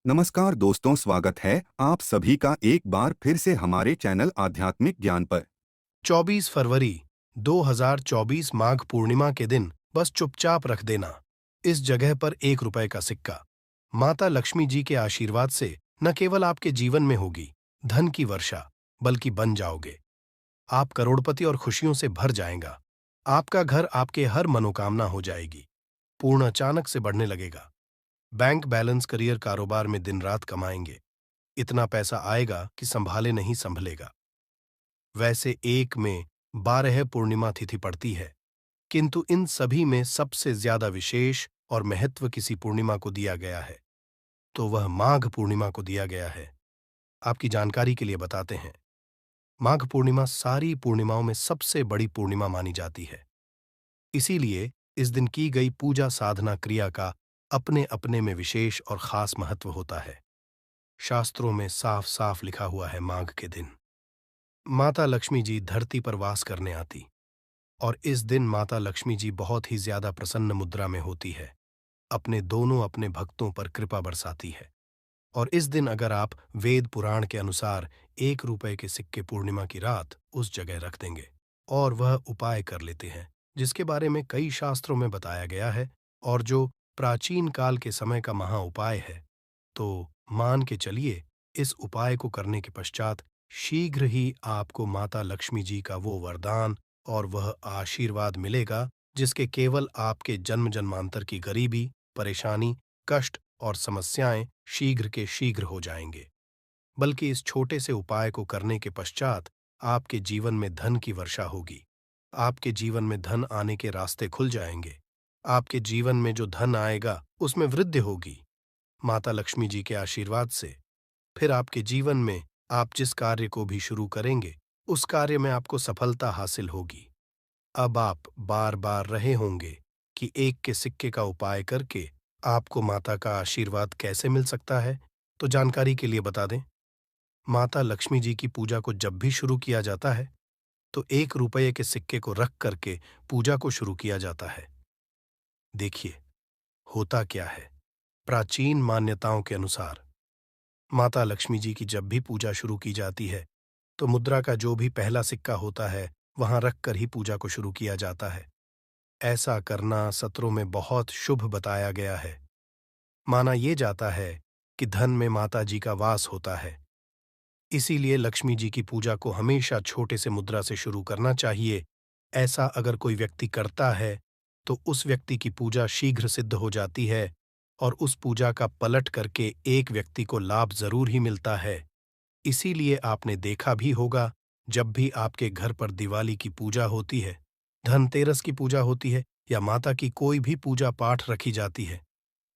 नमस्कार दोस्तों, स्वागत है आप सभी का एक बार फिर से हमारे चैनल आध्यात्मिक ज्ञान पर। 24 फरवरी 2024 माघ पूर्णिमा के दिन बस चुपचाप रख देना इस जगह पर 1 रुपए का सिक्का। माता लक्ष्मी जी के आशीर्वाद से न केवल आपके जीवन में होगी धन की वर्षा, बल्कि बन जाओगे आप करोड़पति और खुशियों से भर जाएगा। आपका घर आपके हर मनोकामना हो जाएगी। पूर्ण अचानक से बढ़ने लगेगा। बैंक बैलेंस, करियर, कारोबार में दिन रात कमाएंगे। इतना पैसा आएगा कि संभाले नहीं संभलेगा। वैसे 1 में 12 पूर्णिमा तिथि पड़ती है, किंतु इन सभी में सबसे ज्यादा विशेष और महत्व किसी पूर्णिमा को दिया गया है, तो वह माघ पूर्णिमा को दिया गया है। आपकी जानकारी के लिए बताते हैं, माघ पूर्णिमा सारी पूर्णिमाओं में सबसे बड़ी पूर्णिमा मानी जाती है। इसीलिए इस दिन की गई पूजा साधना क्रिया का अपने अपने में विशेष और खास महत्व होता है। शास्त्रों में साफ साफ लिखा हुआ है, माघ के दिन माता लक्ष्मी जी धरती पर वास करने आती, और इस दिन माता लक्ष्मी जी बहुत ही ज्यादा प्रसन्न मुद्रा में होती है, अपने भक्तों पर कृपा बरसाती है। और इस दिन अगर आप वेद पुराण के अनुसार 1 रुपए के सिक्के पूर्णिमा की रात उस जगह रख देंगे और वह उपाय कर लेते हैं, जिसके बारे में कई शास्त्रों में बताया गया है और जो प्राचीन काल के समय का महा उपाय है, तो मान के चलिए इस उपाय को करने के पश्चात शीघ्र ही आपको माता लक्ष्मी जी का वो वरदान और वह आशीर्वाद मिलेगा, जिसके केवल आपके जन्म जन्मांतर की गरीबी, परेशानी, कष्ट और समस्याएं शीघ्र के शीघ्र हो जाएंगे। बल्कि इस छोटे से उपाय को करने के पश्चात आपके जीवन में धन की वर्षा होगी। आपके जीवन में धन आने के रास्ते खुल जाएंगे। आपके जीवन में जो धन आएगा उसमें वृद्धि होगी माता लक्ष्मी जी के आशीर्वाद से। फिर आपके जीवन में आप जिस कार्य को भी शुरू करेंगे, उस कार्य में आपको सफलता हासिल होगी। अब आप बार बार रहे होंगे कि 1 के सिक्के का उपाय करके आपको माता का आशीर्वाद कैसे मिल सकता है, तो जानकारी के लिए बता दें, माता लक्ष्मी जी की पूजा को जब भी शुरू किया जाता है, तो 1 रुपए के सिक्के को रख करके पूजा को शुरू किया जाता है। देखिए, होता क्या है, प्राचीन मान्यताओं के अनुसार माता लक्ष्मी जी की जब भी पूजा शुरू की जाती है, तो मुद्रा का जो भी पहला सिक्का होता है, वहां रख कर ही पूजा को शुरू किया जाता है। ऐसा करना सत्रों में बहुत शुभ बताया गया है। माना ये जाता है कि धन में माता जी का वास होता है। इसीलिए लक्ष्मी जी की पूजा को हमेशा छोटे से मुद्रा से शुरू करना चाहिए। ऐसा अगर कोई व्यक्ति करता है, तो उस व्यक्ति की पूजा शीघ्र सिद्ध हो जाती है और उस पूजा का पलट करके एक व्यक्ति को लाभ जरूर ही मिलता है। इसीलिए आपने देखा भी होगा, जब भी आपके घर पर दिवाली की पूजा होती है, धनतेरस की पूजा होती है या माता की कोई भी पूजा पाठ रखी जाती है,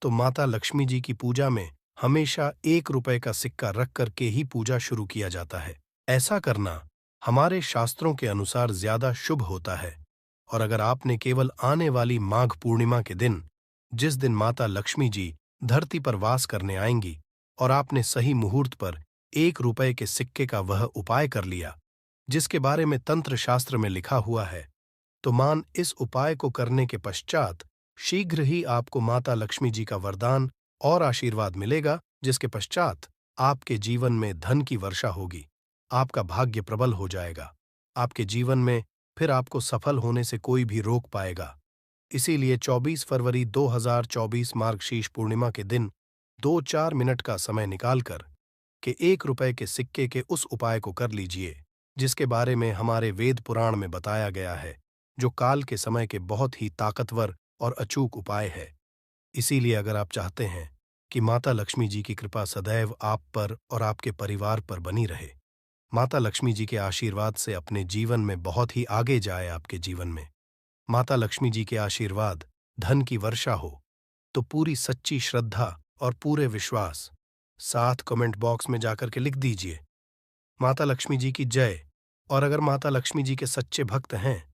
तो माता लक्ष्मी जी की पूजा में हमेशा 1 रुपए का सिक्का रख करके ही पूजा शुरू किया जाता है। ऐसा करना हमारे शास्त्रों के अनुसार ज्यादा शुभ होता है। और अगर आपने केवल आने वाली माघ पूर्णिमा के दिन, जिस दिन माता लक्ष्मी जी धरती पर वास करने आएंगी, और आपने सही मुहूर्त पर 1 रुपए के सिक्के का वह उपाय कर लिया, जिसके बारे में तंत्र शास्त्र में लिखा हुआ है, तो मान इस उपाय को करने के पश्चात शीघ्र ही आपको माता लक्ष्मी जी का वरदान और आशीर्वाद मिलेगा, जिसके पश्चात आपके जीवन में धन की वर्षा होगी। आपका भाग्य प्रबल हो जाएगा। आपके जीवन में फिर आपको सफल होने से कोई भी रोक पाएगा। इसीलिए 24 फरवरी 2024 मार्गशीर्ष पूर्णिमा के दिन 2-4 मिनट का समय निकालकर के 1 रुपए के सिक्के के उस उपाय को कर लीजिए, जिसके बारे में हमारे वेद पुराण में बताया गया है, जो काल के समय के बहुत ही ताकतवर और अचूक उपाय है। इसीलिए अगर आप चाहते हैं कि माता लक्ष्मी जी की कृपा सदैव आप पर और आपके परिवार पर बनी रहे, माता लक्ष्मी जी के आशीर्वाद से अपने जीवन में बहुत ही आगे जाए, आपके जीवन में माता लक्ष्मी जी के आशीर्वाद, धन की वर्षा हो, तो पूरी सच्ची श्रद्धा और पूरे विश्वास साथ कमेंट बॉक्स में जाकर के लिख दीजिए, माता लक्ष्मी जी की जय। और अगर माता लक्ष्मी जी के सच्चे भक्त हैं,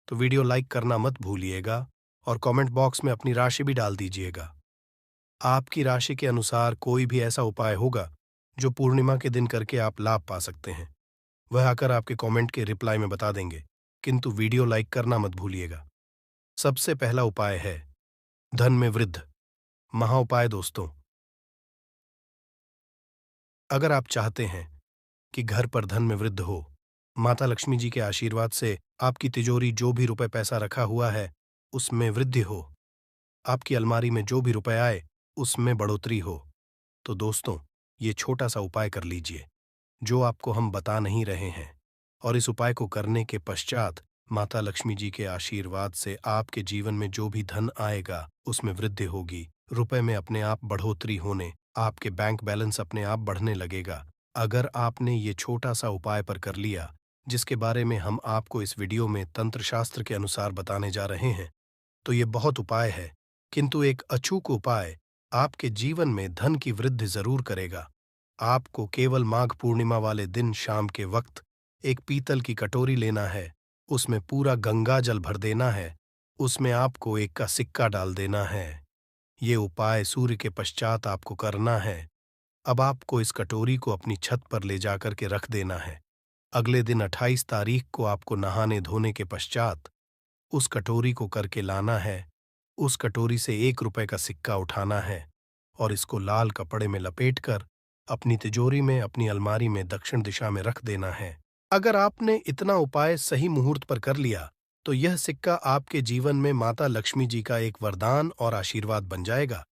तो वीडियो लाइक करना मत भूलिएगा और कमेंट बॉक्स में अपनी राशि भी डाल दीजिएगा। आपकी राशि के अनुसार कोई भी ऐसा उपाय होगा जो पूर्णिमा के दिन करके आप लाभ पा सकते हैं, वह आकर आपके कमेंट के रिप्लाई में बता देंगे, किंतु वीडियो लाइक करना मत भूलिएगा। सबसे पहला उपाय है धन में वृद्धि। महा उपाय दोस्तों, अगर आप चाहते हैं कि घर पर धन में वृद्धि हो, माता लक्ष्मी जी के आशीर्वाद से आपकी तिजोरी जो भी रुपए पैसा रखा हुआ है, उसमें वृद्धि हो, आपकी अलमारी में जो भी रुपए आए, उसमें बढ़ोतरी हो, तो दोस्तों, ये छोटा-सा उपाय कर लीजिए, जो आपको हम बता नहीं रहे हैं। और इस उपाय को करने के पश्चात माता लक्ष्मी जी के आशीर्वाद से आपके जीवन में जो भी धन आएगा, उसमें वृद्धि होगी, रुपए में अपने आप बढ़ोतरी होने, आपके बैंक बैलेंस अपने आप बढ़ने लगेगा। अगर आपने ये छोटा-सा उपाय पर कर लिया, जिसके बारे में हम आपको इस वीडियो में तंत्र शास्त्र के अनुसार बताने जा रहे हैं, तो ये बहुत उपाय है, किंतु एक अचूक उपाय आपके जीवन में धन की वृद्धि जरूर करेगा। आपको केवल माघ पूर्णिमा वाले दिन शाम के वक्त एक पीतल की कटोरी लेना है, उसमें पूरा गंगा जल भर देना है, उसमें आपको एक का सिक्का डाल देना है। ये उपाय सूर्य के पश्चात आपको करना है। अब आपको इस कटोरी को अपनी छत पर ले जाकर के रख देना है। अगले दिन 28 तारीख को आपको नहाने धोने के पश्चात उस कटोरी को करके लाना है। उस कटोरी से 1 रुपए का सिक्का उठाना है और इसको लाल कपड़े में लपेटकर अपनी तिजोरी में, अपनी अलमारी में दक्षिण दिशा में रख देना है। अगर आपने इतना उपाय सही मुहूर्त पर कर लिया, तो यह सिक्का आपके जीवन में माता लक्ष्मी जी का एक वरदान और आशीर्वाद बन जाएगा,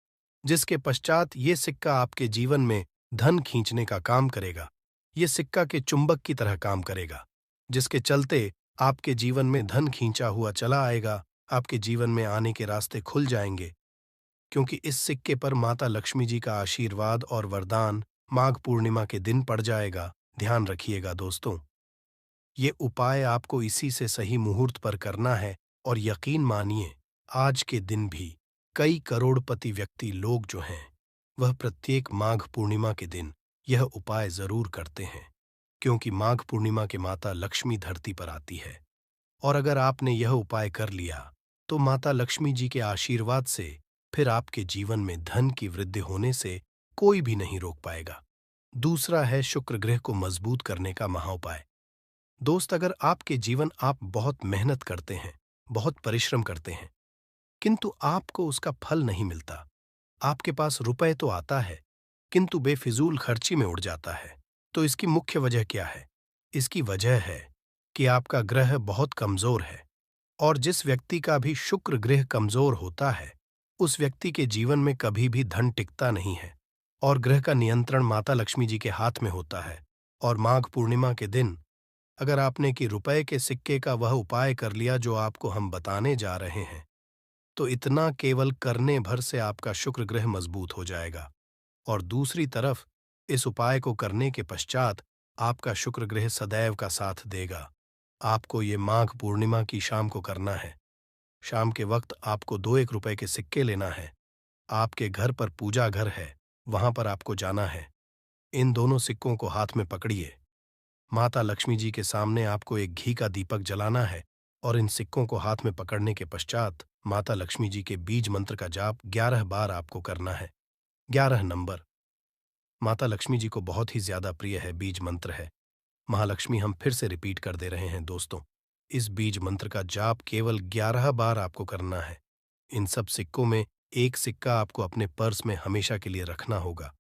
जिसके पश्चात ये सिक्का आपके जीवन में धन खींचने का काम करेगा। ये सिक्का के चुंबक की तरह काम करेगा, जिसके चलते आपके जीवन में धन खींचा हुआ चला आएगा, आपके जीवन में आने के रास्ते खुल जाएंगे, क्योंकि इस सिक्के पर माता लक्ष्मी जी का आशीर्वाद और वरदान माघ पूर्णिमा के दिन पड़ जाएगा। ध्यान रखिएगा दोस्तों, ये उपाय आपको इसी से सही मुहूर्त पर करना है और यकीन मानिए, आज के दिन भी कई करोड़पति व्यक्ति लोग जो हैं, वह प्रत्येक माघ पूर्णिमा के दिन यह उपाय जरूर करते हैं, क्योंकि माघ पूर्णिमा के माता लक्ष्मी धरती पर आती है। और अगर आपने यह उपाय कर लिया, तो माता लक्ष्मी जी के आशीर्वाद से फिर आपके जीवन में धन की वृद्धि होने से कोई भी नहीं रोक पाएगा। दूसरा है शुक्र ग्रह को मजबूत करने का महाउपाय। दोस्त, अगर आपके जीवन आप बहुत मेहनत करते हैं, बहुत परिश्रम करते हैं, किंतु आपको उसका फल नहीं मिलता, आपके पास रुपए तो आता है, किंतु बेफिजूल खर्ची में उड़ जाता है, तो इसकी मुख्य वजह क्या है? इसकी वजह है कि आपका ग्रह बहुत कमजोर है। और जिस व्यक्ति का भी शुक्र ग्रह कमजोर होता है, उस व्यक्ति के जीवन में कभी भी धन टिकता नहीं है। और ग्रह का नियंत्रण माता लक्ष्मी जी के हाथ में होता है। और माघ पूर्णिमा के दिन अगर आपने कि रुपए के सिक्के का वह उपाय कर लिया जो आपको हम बताने जा रहे हैं, तो इतना केवल करने भर से आपका शुक्र ग्रह मजबूत हो जाएगा। और दूसरी तरफ इस उपाय को करने के पश्चात आपका शुक्र ग्रह सदैव का साथ देगा। आपको ये माघ पूर्णिमा की शाम को करना है। शाम के वक्त आपको 2-1 रुपए के सिक्के लेना है। आपके घर पर पूजा घर है, वहां पर आपको जाना है। इन दोनों सिक्कों को हाथ में पकड़िए। माता लक्ष्मी जी के सामने आपको एक घी का दीपक जलाना है और इन सिक्कों को हाथ में पकड़ने के पश्चात माता लक्ष्मी जी के बीज मंत्र का जाप 11 बार आपको करना है। 11 नंबर माता लक्ष्मी जी को बहुत ही ज्यादा प्रिय है, बीज मंत्र है। महालक्ष्मी हम फिर से रिपीट कर दे रहे हैं दोस्तों, इस बीज मंत्र का जाप केवल 11 बार आपको करना है। इन सब सिक्कों में एक सिक्का आपको अपने पर्स में हमेशा के लिए रखना होगा,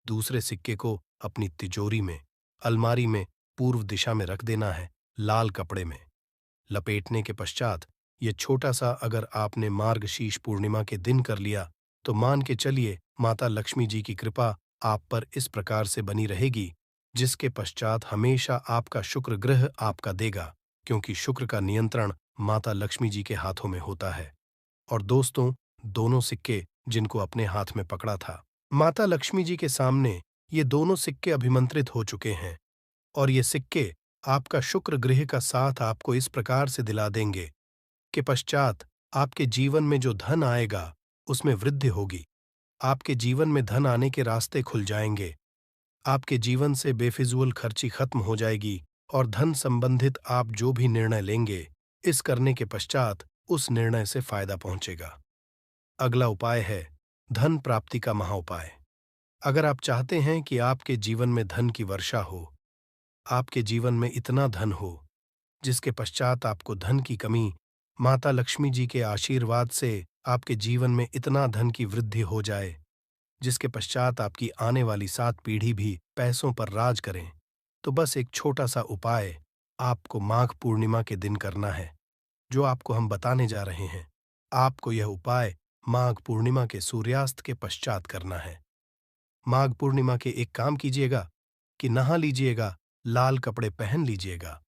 दूसरे सिक्के को अपनी तिजोरी में, अलमारी में पूर्व दिशा में रख देना है, लाल कपड़े में लपेटने के पश्चात ये छोटा सा अगर आपने मार्गशीर्ष पूर्णिमा के दिन कर लिया, तो मान के चलिए माता लक्ष्मी जी की कृपा आप पर इस प्रकार से बनी रहेगी, जिसके पश्चात हमेशा आपका शुक्र ग्रह आपका देगा, क्योंकि शुक्र का नियंत्रण माता लक्ष्मी जी के हाथों में होता है। और दोस्तों, दोनों सिक्के जिनको अपने हाथ में पकड़ा था, माता लक्ष्मी जी के सामने ये दोनों सिक्के अभिमंत्रित हो चुके हैं। और ये सिक्के आपका शुक्र ग्रह का साथ आपको इस प्रकार से दिला देंगे कि पश्चात आपके जीवन में जो धन आएगा, उसमें वृद्धि होगी। आपके जीवन में धन आने के रास्ते खुल जाएंगे। आपके जीवन से बेफिजूल खर्ची खत्म हो जाएगी और धन संबंधित आप जो भी निर्णय लेंगे, इस करने के पश्चात उस निर्णय से फायदा पहुंचेगा। अगला उपाय है धन प्राप्ति का महाउपाय। अगर आप चाहते हैं कि आपके जीवन में धन की वर्षा हो, आपके जीवन में इतना धन हो जिसके पश्चात आपको धन की कमी, माता लक्ष्मी जी के आशीर्वाद से आपके जीवन में इतना धन की वृद्धि हो जाए, जिसके पश्चात आपकी आने वाली 7 पीढ़ी भी पैसों पर राज करें, तो बस एक छोटा सा उपाय आपको माघ पूर्णिमा के दिन करना है, जो आपको हम बताने जा रहे हैं। आपको यह उपाय माघ पूर्णिमा के सूर्यास्त के पश्चात करना है। माघ पूर्णिमा के एक काम कीजिएगा कि नहा लीजिएगा, लाल कपड़े पहन लीजिएगा,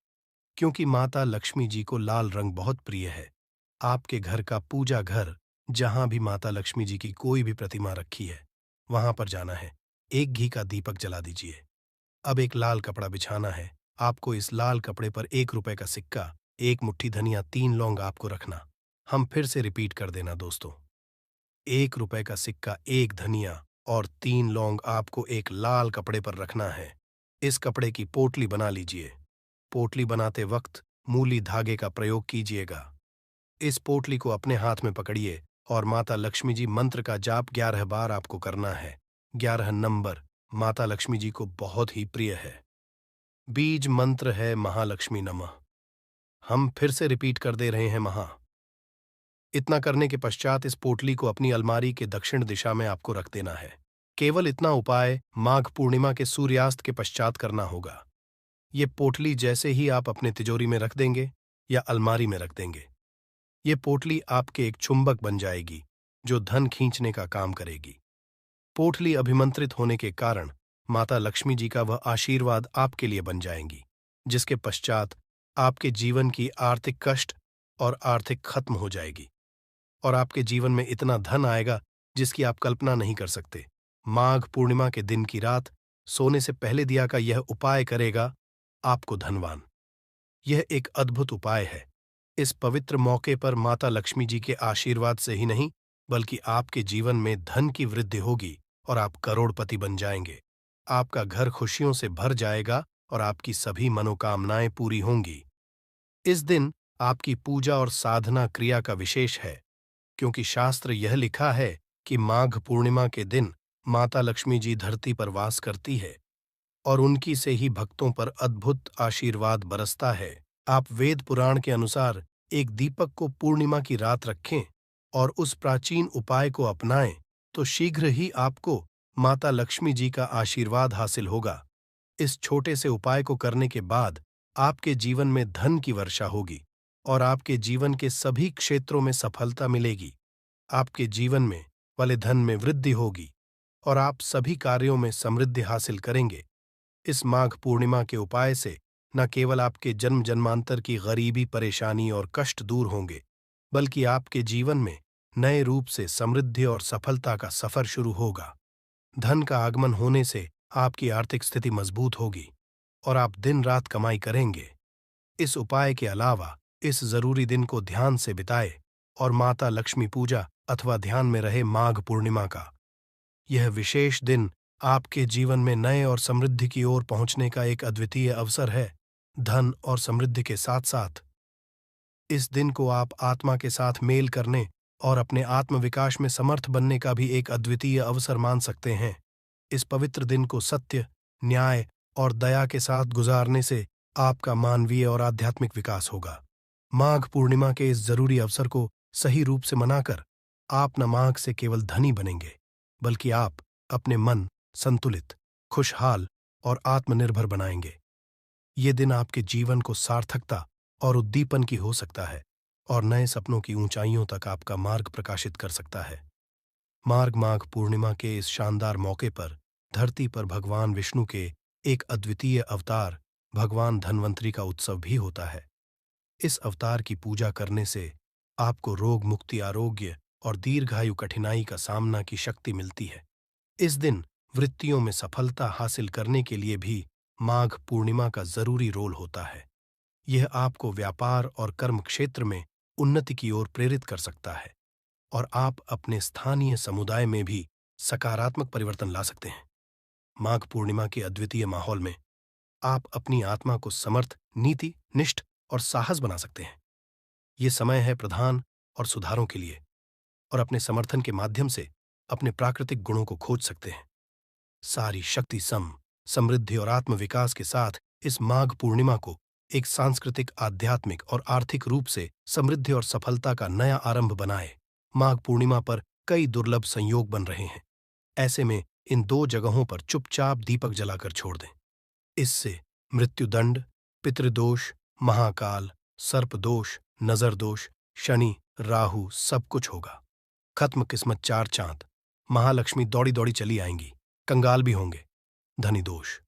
क्योंकि माता लक्ष्मी जी को लाल रंग बहुत प्रिय है। आपके घर का पूजा घर, जहां भी माता लक्ष्मी जी की कोई भी प्रतिमा रखी है, वहां पर जाना है। एक घी का दीपक जला दीजिए। अब एक लाल कपड़ा बिछाना है। आपको इस लाल कपड़े पर 1 रुपए का सिक्का, 1 मुट्ठी धनिया, 3 लौंग आपको रखना। हम फिर से रिपीट कर देना दोस्तों। 1 रुपए का सिक्का, 1 धनिया और 3 लौंग आपको एक लाल कपड़े पर रखना है। इस कपड़े की पोटली बना लीजिए। पोटली बनाते वक्त मूली धागे का प्रयोग कीजिएगा। इस पोटली को अपने हाथ में पकड़िए और माता लक्ष्मी जी मंत्र का जाप 11 बार आपको करना है। 11 नंबर माता लक्ष्मी जी को बहुत ही प्रिय है। बीज मंत्र है महालक्ष्मी नमः। हम फिर से रिपीट कर दे रहे हैं महा। इतना करने के पश्चात इस पोटली को अपनी अलमारी के दक्षिण दिशा में आपको रख देना है। केवल इतना उपाय माघ पूर्णिमा के सूर्यास्त के पश्चात करना होगा। ये पोटली जैसे ही आप अपने तिजोरी में रख देंगे या अलमारी में रख देंगे, ये पोटली आपके एक चुंबक बन जाएगी, जो धन खींचने का काम करेगी। पोटली अभिमंत्रित होने के कारण माता लक्ष्मी जी का वह आशीर्वाद आपके लिए बन जाएंगी, जिसके पश्चात आपके जीवन की आर्थिक कष्ट और आर्थिक खत्म हो जाएगी और आपके जीवन में इतना धन आएगा जिसकी आप कल्पना नहीं कर सकते। माघ पूर्णिमा के दिन की रात सोने से पहले दिया का यह उपाय करेगा आपको धनवान। यह एक अद्भुत उपाय है। इस पवित्र मौके पर माता लक्ष्मी जी के आशीर्वाद से ही नहीं, बल्कि आपके जीवन में धन की वृद्धि होगी और आप करोड़पति बन जाएंगे। आपका घर खुशियों से भर जाएगा और आपकी सभी मनोकामनाएं पूरी होंगी। इस दिन आपकी पूजा और साधना क्रिया का विशेष है, क्योंकि शास्त्र यह लिखा है कि माघ पूर्णिमा के दिन माता लक्ष्मी जी धरती पर वास करती है और उनकी से ही भक्तों पर अद्भुत आशीर्वाद बरसता है। आप वेद पुराण के अनुसार एक दीपक को पूर्णिमा की रात रखें और उस प्राचीन उपाय को अपनाएं, तो शीघ्र ही आपको माता लक्ष्मी जी का आशीर्वाद हासिल होगा। इस छोटे से उपाय को करने के बाद आपके जीवन में धन की वर्षा होगी और आपके जीवन के सभी क्षेत्रों में सफलता मिलेगी। आपके जीवन में वाले धन में वृद्धि होगी और आप सभी कार्यों में समृद्धि हासिल करेंगे। इस माघ पूर्णिमा के उपाय से न केवल आपके जन्म जन्मांतर की गरीबी, परेशानी और कष्ट दूर होंगे, बल्कि आपके जीवन में नए रूप से समृद्धि और सफलता का सफर शुरू होगा। धन का आगमन होने से आपकी आर्थिक स्थिति मजबूत होगी और आप दिन रात कमाई करेंगे। इस उपाय के अलावा इस जरूरी दिन को ध्यान से बिताए और माता लक्ष्मी पूजा अथवा ध्यान में रहे माघ पूर्णिमा का। यह विशेष दिन आपके जीवन में नए और समृद्धि की ओर पहुंचने का एक अद्वितीय अवसर है। धन और समृद्धि के साथ साथ इस दिन को आप आत्मा के साथ मेल करने और अपने आत्मविकास में समर्थ बनने का भी एक अद्वितीय अवसर मान सकते हैं। इस पवित्र दिन को सत्य, न्याय और दया के साथ गुजारने से आपका मानवीय और आध्यात्मिक विकास होगा। माघ पूर्णिमा के इस जरूरी अवसर को सही रूप से मनाकर आप न माघ से केवल धनी बनेंगे, बल्कि आप अपने मन संतुलित, खुशहाल और आत्मनिर्भर बनाएंगे। ये दिन आपके जीवन को सार्थकता और उद्दीपन की हो सकता है और नए सपनों की ऊंचाइयों तक आपका मार्ग प्रकाशित कर सकता है। माघ पूर्णिमा के इस शानदार मौके पर धरती पर भगवान विष्णु के एक अद्वितीय अवतार भगवान धन्वंतरी का उत्सव भी होता है। इस अवतार की पूजा करने से आपको रोग मुक्ति, आरोग्य और दीर्घायु कठिनाई का सामना की शक्ति मिलती है। इस दिन वृत्तियों में सफलता हासिल करने के लिए भी माघ पूर्णिमा का जरूरी रोल होता है। यह आपको व्यापार और कर्म क्षेत्र में उन्नति की ओर प्रेरित कर सकता है और आप अपने स्थानीय समुदाय में भी सकारात्मक परिवर्तन ला सकते हैं। माघ पूर्णिमा के अद्वितीय माहौल में आप अपनी आत्मा को समर्थ, नीति निष्ठ और साहस बना सकते हैं। ये समय है प्रधान और सुधारों के लिए और अपने समर्थन के माध्यम से अपने प्राकृतिक गुणों को खोज सकते हैं। सारी शक्ति समृद्धि और आत्मविकास के साथ इस माघ पूर्णिमा को एक सांस्कृतिक, आध्यात्मिक और आर्थिक रूप से समृद्धि और सफलता का नया आरंभ बनाए। माघ पूर्णिमा पर कई दुर्लभ संयोग बन रहे हैं। ऐसे में इन 2 जगहों पर चुपचाप दीपक जलाकर छोड़ दें। इससे मृत्युदंड, पितृदोष, महाकाल, सर्पदोष, नजर दोष, शनि, राहु सब कुछ होगा। खत्म किस्मत 4 चांद। महालक्ष्मी दौड़ी दौड़ी चली आएंगी, कंगाल भी होंगे। धनी दोष।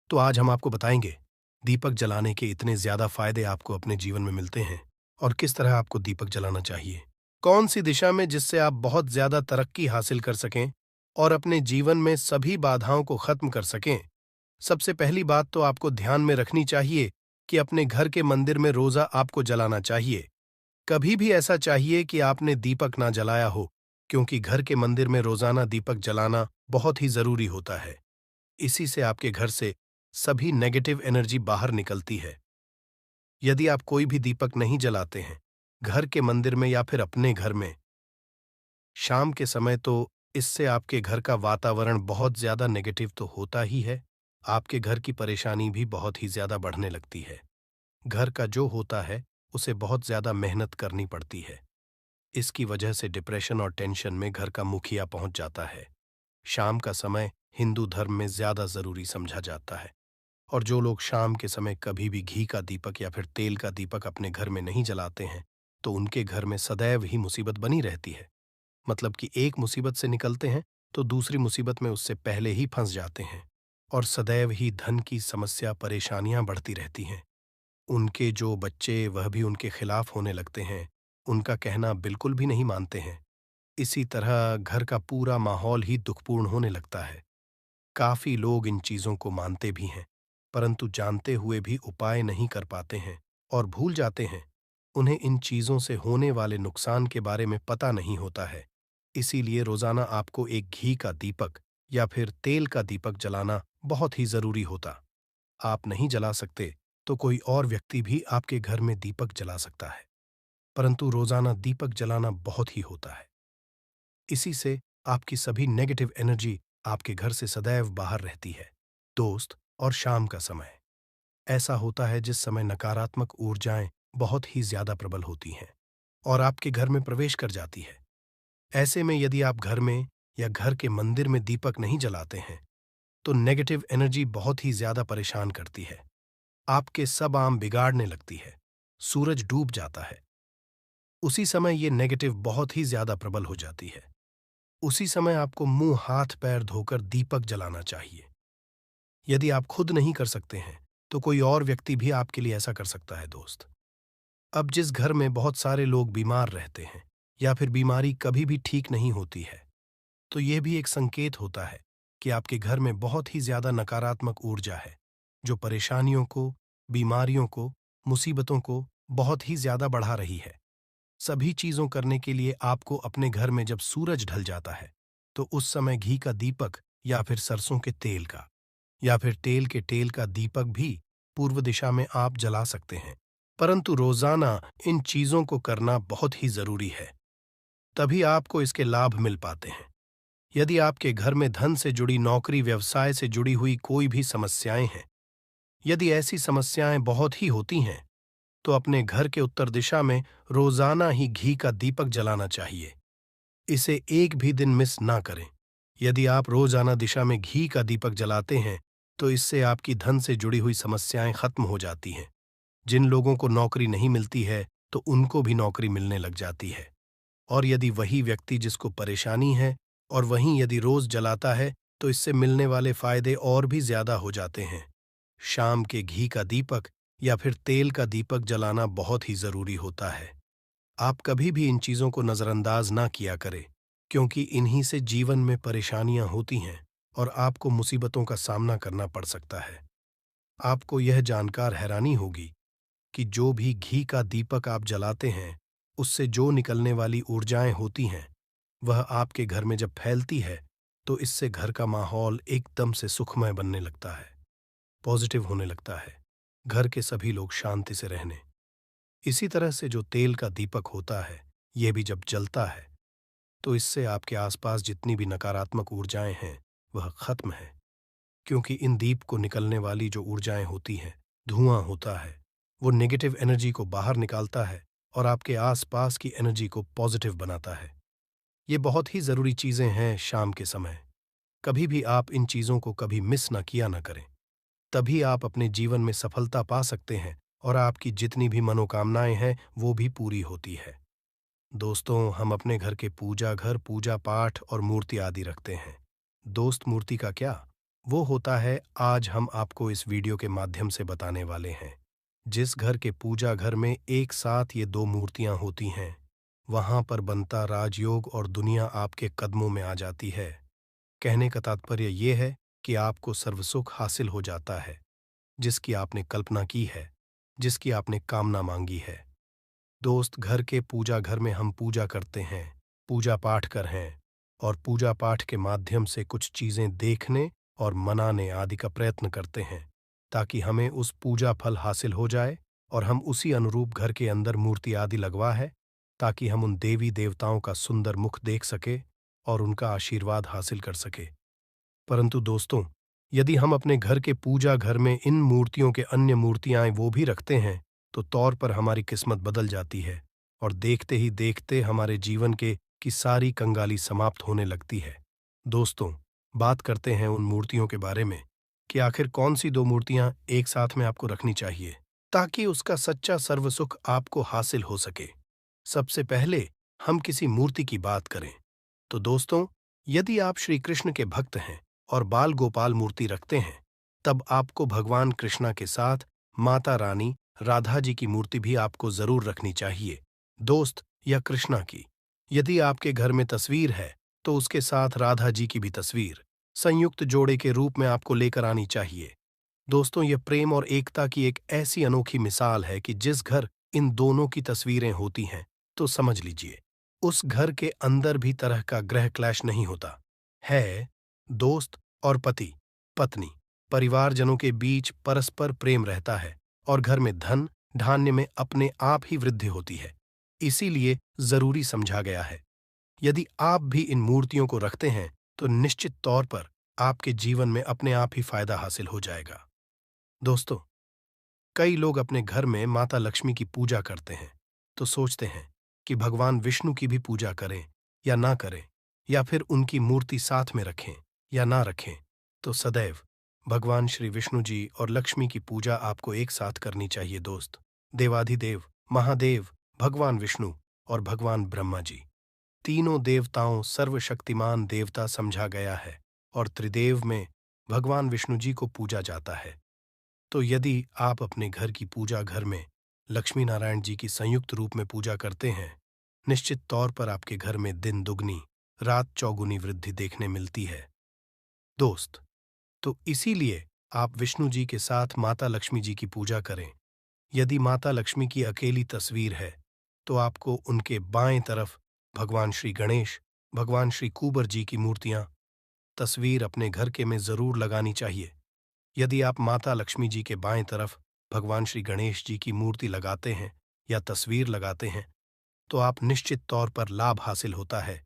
तो आज हम आपको बताएंगे दीपक जलाने के इतने ज्यादा फायदे आपको अपने जीवन में मिलते हैं और किस तरह आपको दीपक जलाना चाहिए। कौन सी दिशा में जिससे आप बहुत ज्यादा तरक्की हासिल कर सकें और अपने जीवन में सभी बाधाओं को खत्म कर सकें। सबसे पहली बात तो आपको ध्यान में रखनी चाहिए कि अपने घर के मंदिर में रोजा आपको जलाना चाहिए। कभी भी ऐसा चाहिए कि आपने दीपक ना जलाया हो, क्योंकि घर के मंदिर में रोजाना दीपक जलाना बहुत ही जरूरी होता है। इसी से आपके घर से सभी नेगेटिव एनर्जी बाहर निकलती है। यदि आप कोई भी दीपक नहीं जलाते हैं घर के मंदिर में या फिर अपने घर में शाम के समय, तो इससे आपके घर का वातावरण बहुत ज्यादा नेगेटिव तो होता ही है, आपके घर की परेशानी भी बहुत ही ज्यादा बढ़ने लगती है। घर का जो होता है उसे बहुत ज्यादा मेहनत करनी पड़ती है। इसकी वजह से डिप्रेशन और टेंशन में घर का मुखिया पहुंच जाता है। शाम का समय हिंदू धर्म में ज्यादा जरूरी समझा जाता है और जो लोग शाम के समय कभी भी घी का दीपक या फिर तेल का दीपक अपने घर में नहीं जलाते हैं तो उनके घर में सदैव ही मुसीबत बनी रहती है। मतलब कि एक मुसीबत से निकलते हैं तो दूसरी मुसीबत में उससे पहले ही फंस जाते हैं और सदैव ही धन की समस्या, परेशानियां बढ़ती रहती हैं। उनके जो बच्चे वह भी उनके खिलाफ होने लगते हैं, उनका कहना बिल्कुल भी नहीं मानते हैं। इसी तरह घर का पूरा माहौल ही दुखपूर्ण होने लगता है। काफी लोग इन चीजों को मानते भी हैं, परंतु जानते हुए भी उपाय नहीं कर पाते हैं और भूल जाते हैं। उन्हें इन चीजों से होने वाले नुकसान के बारे में पता नहीं होता है। इसीलिए रोजाना आपको एक घी का दीपक या फिर तेल का दीपक जलाना बहुत ही जरूरी होता। आप नहीं जला सकते तो कोई और व्यक्ति भी आपके घर में दीपक जला सकता है, परंतु रोजाना दीपक जलाना बहुत ही होता है। इसी से आपकी सभी नेगेटिव एनर्जी आपके घर से सदैव बाहर रहती है। दोस्त, और शाम का समय ऐसा होता है जिस समय नकारात्मक ऊर्जाएं बहुत ही ज्यादा प्रबल होती हैं और आपके घर में प्रवेश कर जाती है। ऐसे में यदि आप घर में या घर के मंदिर में दीपक नहीं जलाते हैं तो नेगेटिव एनर्जी बहुत ही ज्यादा परेशान करती है। आपके सब आम बिगाड़ने लगती है। सूरज डूब जाता है। उसी समय ये नेगेटिव बहुत ही ज्यादा प्रबल हो जाती है। उसी समय आपको मुंह हाथ पैर धोकर दीपक जलाना चाहिए। यदि आप खुद नहीं कर सकते हैं तो कोई और व्यक्ति भी आपके लिए ऐसा कर सकता है। दोस्त, अब जिस घर में बहुत सारे लोग बीमार रहते हैं या फिर बीमारी कभी भी ठीक नहीं होती है, तो यह भी एक संकेत होता है कि आपके घर में बहुत ही ज्यादा नकारात्मक ऊर्जा है, जो परेशानियों को, बीमारियों को, मुसीबतों को बहुत ही ज्यादा बढ़ा रही है। सभी चीजों करने के लिए आपको अपने घर में जब सूरज ढल जाता है तो उस समय घी का दीपक या फिर सरसों के तेल का या फिर तेल के तेल का दीपक भी पूर्व दिशा में आप जला सकते हैं। परंतु रोजाना इन चीजों को करना बहुत ही जरूरी है, तभी आपको इसके लाभ मिल पाते हैं। यदि आपके घर में धन से जुड़ी, नौकरी व्यवसाय से जुड़ी हुई कोई भी समस्याएं हैं, यदि ऐसी समस्याएं बहुत ही होती हैं तो अपने घर के उत्तर दिशा में रोजाना ही घी का दीपक जलाना चाहिए। इसे एक भी दिन मिस ना करें। यदि आप रोजाना दिशा में घी का दीपक जलाते हैं तो इससे आपकी धन से जुड़ी हुई समस्याएं खत्म हो जाती हैं। जिन लोगों को नौकरी नहीं मिलती है तो उनको भी नौकरी मिलने लग जाती है। और यदि वही व्यक्ति जिसको परेशानी है और वहीं यदि रोज जलाता है तो इससे मिलने वाले फायदे और भी ज्यादा हो जाते हैं। शाम के घी का दीपक या फिर तेल का दीपक जलाना बहुत ही जरूरी होता है। आप कभी भी इन चीजों को नजरअंदाज ना किया करें, क्योंकि इन्हीं से जीवन में परेशानियां होती हैं और आपको मुसीबतों का सामना करना पड़ सकता है। आपको यह जानकर हैरानी होगी कि जो भी घी का दीपक आप जलाते हैं उससे जो निकलने वाली ऊर्जाएं होती हैं वह आपके घर में जब फैलती है तो इससे घर का माहौल एकदम से सुखमय बनने लगता है, पॉजिटिव होने लगता है। घर के सभी लोग शांति से रहने। इसी तरह से जो तेल का दीपक होता है, यह भी जब जलता है तो इससे आपके आसपास जितनी भी नकारात्मक ऊर्जाएं हैं वह खत्म है, क्योंकि इन दीप को निकलने वाली जो ऊर्जाएं होती हैं, धुआं होता है, वो नेगेटिव एनर्जी को बाहर निकालता है और आपके आसपास की एनर्जी को पॉजिटिव बनाता है। ये बहुत ही जरूरी चीजें हैं शाम के समय। कभी भी आप इन चीजों को कभी मिस ना किया ना करें। तभी आप अपने जीवन में सफलता पा सकते हैं और आपकी जितनी भी मनोकामनाएं हैं वो भी पूरी होती है। दोस्तों, हम अपने घर के पूजा घर, पूजा पाठ और मूर्ति आदि रखते हैं। दोस्त, मूर्ति का क्या? वो होता है आज हम आपको इस वीडियो के माध्यम से बताने वाले हैं। जिस घर के पूजा घर में एक साथ ये दो मूर्तियां होती हैं, वहां पर बनता राजयोग और दुनिया आपके कदमों में आ जाती है। कहने का तात्पर्य ये है कि आपको सर्वसुख हासिल हो जाता है, जिसकी आपने कल्पना की है, जिसकी आपने कामना मांगी है। दोस्त, घर के पूजा घर में हम पूजा करते हैं, पूजा पाठ कर हैं, और पूजा पाठ के माध्यम से कुछ चीजें देखने और मनाने आदि का प्रयत्न करते हैं, ताकि हमें उस पूजा फल हासिल हो जाए और हम उसी अनुरूप घर के अंदर मूर्ति आदि लगवा है, ताकि हम उन देवी देवताओं का सुंदर मुख देख सके और उनका आशीर्वाद हासिल कर सके। परंतु दोस्तों, यदि हम अपने घर के पूजा घर में इन मूर्तियों के अन्य मूर्तियां वो भी रखते हैं, तो तौर पर हमारी किस्मत बदल जाती है और देखते ही देखते हमारे जीवन के की सारी कंगाली समाप्त होने लगती है। दोस्तों, बात करते हैं उन मूर्तियों के बारे में कि आखिर कौन सी दो मूर्तियां एक साथ में आपको रखनी चाहिए ताकि उसका सच्चा सर्वसुख आपको हासिल हो सके। सबसे पहले हम किसी मूर्ति की बात करें तो दोस्तों, यदि आप श्री कृष्ण के भक्त हैं और बाल गोपाल मूर्ति रखते हैं, तब आपको भगवान कृष्णा के साथ माता रानी राधा जी की मूर्ति भी आपको जरूर रखनी चाहिए। दोस्त, या कृष्णा की यदि आपके घर में तस्वीर है तो उसके साथ राधा जी की भी तस्वीर संयुक्त जोड़े के रूप में आपको लेकर आनी चाहिए। दोस्तों, यह प्रेम और एकता की एक ऐसी अनोखी मिसाल है कि जिस घर इन दोनों की तस्वीरें होती हैं, तो समझ लीजिए उस घर के अंदर भी तरह का ग्रह क्लैश नहीं होता है। दोस्त, और पति पत्नी परिवारजनों के बीच परस्पर प्रेम रहता है और घर में धन धान्य में अपने आप ही वृद्धि होती है। इसीलिए जरूरी समझा गया है। यदि आप भी इन मूर्तियों को रखते हैं तो निश्चित तौर पर आपके जीवन में अपने आप ही फायदा हासिल हो जाएगा। दोस्तों, कई लोग अपने घर में माता लक्ष्मी की पूजा करते हैं तो सोचते हैं कि भगवान विष्णु की भी पूजा करें या ना करें, या फिर उनकी मूर्ति साथ में रखें या ना रखें। तो सदैव भगवान श्री विष्णु जी और लक्ष्मी की पूजा आपको एक साथ करनी चाहिए। दोस्त, देवाधिदेव महादेव भगवान विष्णु और भगवान ब्रह्मा जी, तीनों देवताओं सर्वशक्तिमान देवता समझा गया है और त्रिदेव में भगवान विष्णु जी को पूजा जाता है। तो यदि आप अपने घर की पूजा घर में लक्ष्मी नारायण जी की संयुक्त रूप में पूजा करते हैं, निश्चित तौर पर आपके घर में दिन दुगनी रात चौगुनी वृद्धि देखने मिलती है। दोस्त, तो इसीलिए आप विष्णु जी के साथ माता लक्ष्मी जी की पूजा करें। यदि माता लक्ष्मी की अकेली तस्वीर है तो आपको उनके बाएं तरफ भगवान श्री गणेश, भगवान श्री कुबर जी की मूर्तियां तस्वीर अपने घर के में जरूर लगानी चाहिए। यदि आप माता लक्ष्मी जी के बाएं तरफ भगवान श्री गणेश जी की मूर्ति लगाते हैं या तस्वीर लगाते हैं, तो आप निश्चित तौर पर लाभ हासिल होता है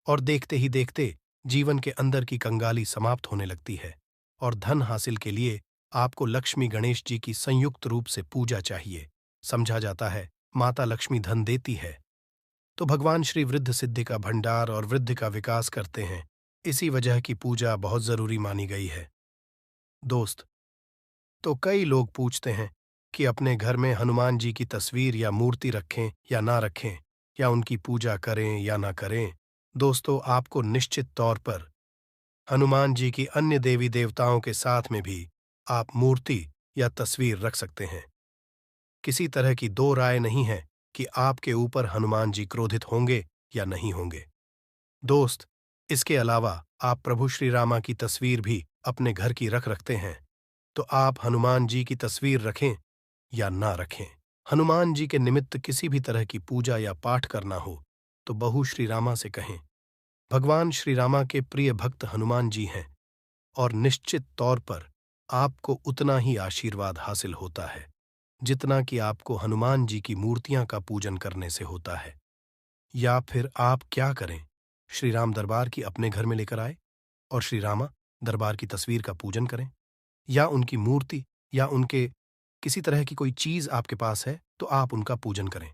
और देखते ही देखते जीवन के अंदर की कंगाली समाप्त होने लगती है और धन हासिल के लिए आपको लक्ष्मी गणेश जी की संयुक्त रूप से पूजा चाहिए। समझा जाता है माता लक्ष्मी धन देती है, तो भगवान श्री वृद्ध सिद्धि का भंडार और वृद्धि का विकास करते हैं। इसी वजह की पूजा बहुत जरूरी मानी गई है। दोस्त, तो कई लोग पूछते हैं कि अपने घर में हनुमान जी की तस्वीर या मूर्ति रखें या ना रखें, या उनकी पूजा करें या ना करें। दोस्तों, आपको निश्चित तौर पर हनुमान जी की अन्य देवी देवताओं के साथ में भी आप मूर्ति या तस्वीर रख सकते हैं। किसी तरह की दो राय नहीं है कि आपके ऊपर हनुमान जी क्रोधित होंगे या नहीं होंगे। दोस्त, इसके अलावा आप प्रभु श्री रामा की तस्वीर भी अपने घर की रखते हैं, तो आप हनुमान जी की तस्वीर रखें या ना रखें, हनुमान जी के निमित्त किसी भी तरह की पूजा या पाठ करना हो तो बहू श्री रामा से कहें। भगवान श्री रामा के प्रिय भक्त हनुमान जी हैं और निश्चित तौर पर आपको उतना ही आशीर्वाद हासिल होता है जितना कि आपको हनुमान जी की मूर्तियां का पूजन करने से होता है। या फिर आप क्या करें, श्री राम दरबार की अपने घर में लेकर आए और श्री रामा दरबार की तस्वीर का पूजन करें, या उनकी मूर्ति या उनके किसी तरह की कोई चीज आपके पास है तो आप उनका पूजन करें।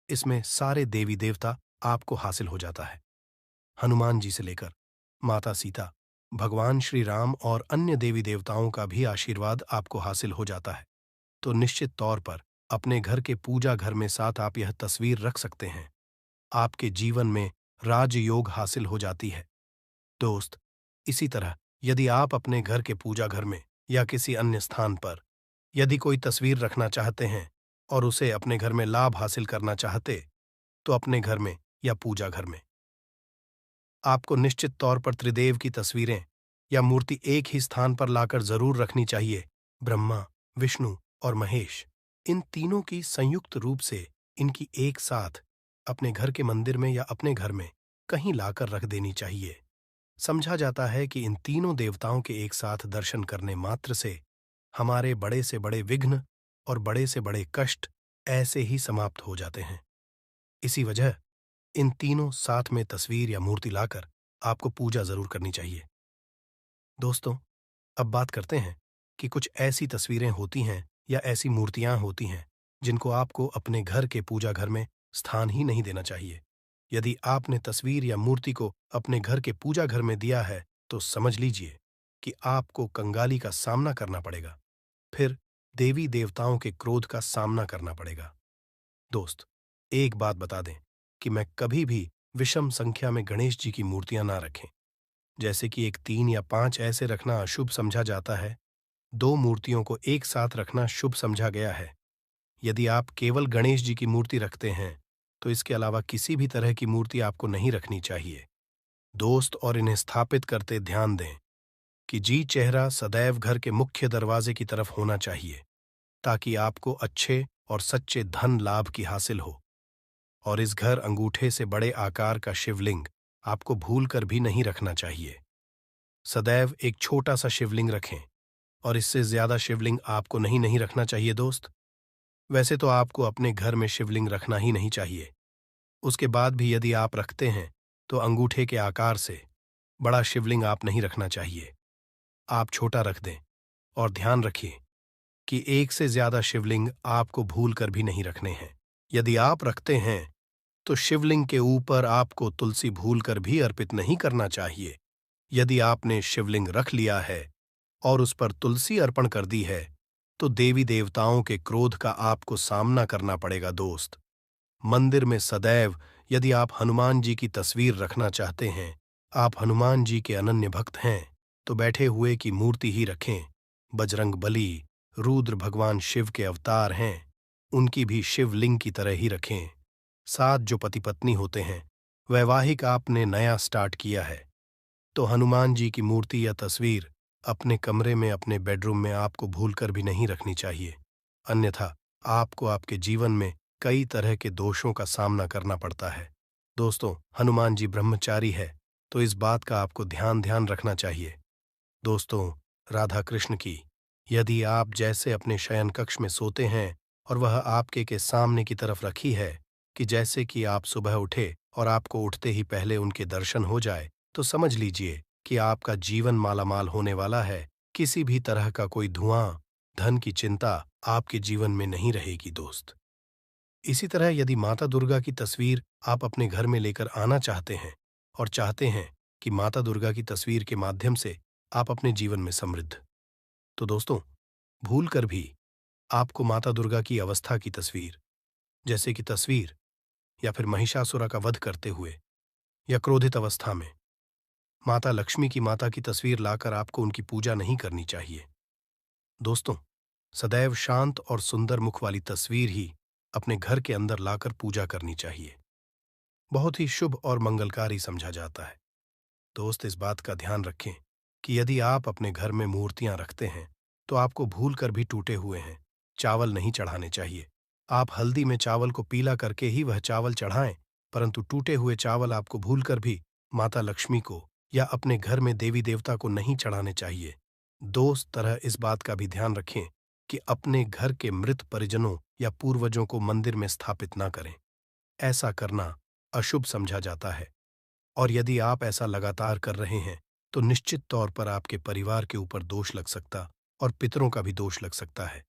इसमें सारे देवी देवता आपको हासिल हो जाता है, हनुमान जी से लेकर माता सीता, भगवान श्री राम और अन्य देवी देवताओं का भी आशीर्वाद आपको हासिल हो जाता है। तो निश्चित तौर पर अपने घर के पूजा घर में साथ आप यह तस्वीर रख सकते हैं। आपके जीवन में राजयोग हासिल हो जाती है। दोस्त, इसी तरह यदि आप अपने घर के पूजा घर में या किसी अन्य स्थान पर यदि कोई तस्वीर रखना चाहते हैं और उसे अपने घर में लाभ हासिल करना चाहते, तो अपने घर में या पूजा घर में आपको निश्चित तौर पर त्रिदेव की तस्वीरें या मूर्ति एक ही स्थान पर लाकर जरूर रखनी चाहिए। ब्रह्मा, विष्णु और महेश, इन तीनों की संयुक्त रूप से इनकी एक साथ अपने घर के मंदिर में या अपने घर में कहीं लाकर रख देनी चाहिए। समझा जाता है कि इन तीनों देवताओं के एक साथ दर्शन करने मात्र से हमारे बड़े से बड़े विघ्न और बड़े से बड़े कष्ट ऐसे ही समाप्त हो जाते हैं। इसी वजह इन तीनों साथ में तस्वीर या मूर्ति लाकर आपको पूजा जरूर करनी चाहिए। दोस्तों, अब बात करते हैं कि कुछ ऐसी तस्वीरें होती हैं या ऐसी मूर्तियां होती हैं जिनको आपको अपने घर के पूजा घर में स्थान ही नहीं देना चाहिए। यदि आपने तस्वीर या मूर्ति को अपने घर के पूजा घर में दिया है, तो समझ लीजिए कि आपको कंगाली का सामना करना पड़ेगा, फिर देवी देवताओं के क्रोध का सामना करना पड़ेगा। दोस्त, एक बात बता दें कि मैं कभी भी विषम संख्या में गणेश जी की मूर्तियां ना रखें। जैसे कि एक 3 या 5 ऐसे रखना अशुभ समझा जाता है, 2 मूर्तियों को एक साथ रखना शुभ समझा गया है। यदि आप केवल गणेश जी की मूर्ति रखते हैं, तो इसके अलावा किसी भी तरह की मूर्ति आपको नहीं रखनी चाहिए। दोस्त, और इन्हें स्थापित करते ध्यान दें कि जी चेहरा सदैव घर के मुख्य दरवाजे की तरफ होना चाहिए, ताकि आपको अच्छे और सच्चे धन लाभ की हासिल हो। और इस घर अंगूठे से बड़े आकार का शिवलिंग आपको भूलकर भी नहीं रखना चाहिए। सदैव एक छोटा सा शिवलिंग रखें, और इससे ज्यादा शिवलिंग आपको नहीं रखना चाहिए। दोस्त, वैसे तो आपको अपने घर में शिवलिंग रखना ही नहीं चाहिए। उसके बाद भी यदि आप रखते हैं, तो अंगूठे के आकार से बड़ा शिवलिंग आप नहीं रखना चाहिए। आप छोटा रख दें, और ध्यान रखिए कि एक से ज्यादा शिवलिंग आपको भूलकर भी नहीं रखने हैं। यदि आप रखते हैं, तो शिवलिंग के ऊपर आपको तुलसी भूलकर भी अर्पित नहीं करना चाहिए। यदि आपने शिवलिंग रख लिया है और उस पर तुलसी अर्पण कर दी है, तो देवी देवताओं के क्रोध का आपको सामना करना पड़ेगा। दोस्त, मंदिर में सदैव यदि आप हनुमान जी की तस्वीर रखना चाहते हैं, आप हनुमान जी के अनन्य भक्त हैं, तो बैठे हुए की मूर्ति ही रखें। बजरंग बली, रुद्र भगवान शिव के अवतार हैं, उनकी भी शिवलिंग की तरह ही रखें। साथ जो पति पत्नी होते हैं, वैवाहिक आपने नया स्टार्ट किया है, तो हनुमान जी की मूर्ति या तस्वीर अपने कमरे में, अपने बेडरूम में आपको भूलकर भी नहीं रखनी चाहिए। अन्यथा आपको आपके जीवन में कई तरह के दोषों का सामना करना पड़ता है। दोस्तों, हनुमान जी ब्रह्मचारी है, तो इस बात का आपको ध्यान रखना चाहिए। दोस्तों, राधा कृष्ण की यदि आप जैसे अपने शयन कक्ष में सोते हैं और वह आपके के सामने की तरफ रखी है कि जैसे कि आप सुबह उठे और आपको उठते ही पहले उनके दर्शन हो जाए, तो समझ लीजिए कि आपका जीवन मालामाल होने वाला है। किसी भी तरह का कोई धुआं, धन की चिंता आपके जीवन में नहीं रहेगी। दोस्त, इसी तरह यदि माता दुर्गा की तस्वीर आप अपने घर में लेकर आना चाहते हैं और चाहते हैं कि माता दुर्गा की तस्वीर के माध्यम से आप अपने जीवन में समृद्ध, तो दोस्तों, भूल कर भी आपको माता दुर्गा की अवस्था की तस्वीर, जैसे कि तस्वीर या फिर महिषासुरा का वध करते हुए या क्रोधित अवस्था में माता लक्ष्मी की माता की तस्वीर लाकर आपको उनकी पूजा नहीं करनी चाहिए। दोस्तों, सदैव शांत और सुंदर मुख वाली तस्वीर ही अपने घर के अंदर लाकर पूजा करनी चाहिए। बहुत ही शुभ और मंगलकारी समझा जाता है। दोस्त, इस बात का ध्यान रखें कि यदि आप अपने घर में मूर्तियां रखते हैं, तो आपको भूल कर भी टूटे हुए हैं चावल नहीं चढ़ाने चाहिए। आप हल्दी में चावल को पीला करके ही वह चावल चढ़ाएं, परंतु टूटे हुए चावल आपको भूलकर भी माता लक्ष्मी को या अपने घर में देवी देवता को नहीं चढ़ाने चाहिए। दोस्त, तरह इस बात का भी ध्यान रखें कि अपने घर के मृत परिजनों या पूर्वजों को मंदिर में स्थापित ना करें। ऐसा करना अशुभ समझा जाता है, और यदि आप ऐसा लगातार कर रहे हैं, तो निश्चित तौर पर आपके परिवार के ऊपर दोष लग सकता और पितरों का भी दोष लग सकता है।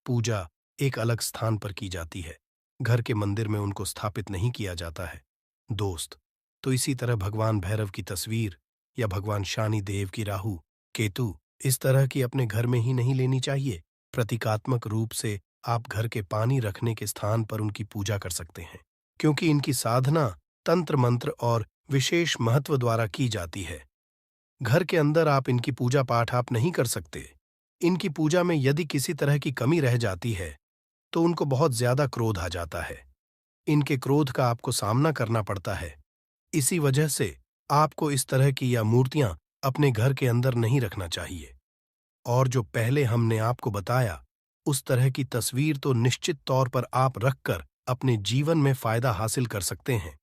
पूजा एक अलग स्थान पर की जाती है, घर के मंदिर में उनको स्थापित नहीं किया जाता है। दोस्त, तो इसी तरह भगवान भैरव की तस्वीर या भगवान शनि देव की राहु, केतु इस तरह की अपने घर में ही नहीं लेनी चाहिए। प्रतीकात्मक रूप से आप घर के पानी रखने के स्थान पर उनकी पूजा कर सकते हैं, क्योंकि इनकी साधना तंत्र मंत्र और विशेष महत्व द्वारा की जाती है। घर के अंदर आप इनकी पूजा पाठ आप नहीं कर सकते। इनकी पूजा में यदि किसी तरह की कमी रह जाती है तो उनको बहुत ज्यादा क्रोध आ जाता है। इनके क्रोध का आपको सामना करना पड़ता है। इसी वजह से आपको इस तरह की या मूर्तियां अपने घर के अंदर नहीं रखना चाहिए। और जो पहले हमने आपको बताया, उस तरह की तस्वीर तो निश्चित तौर पर आप रखकर अपने जीवन में फायदा हासिल कर सकते हैं।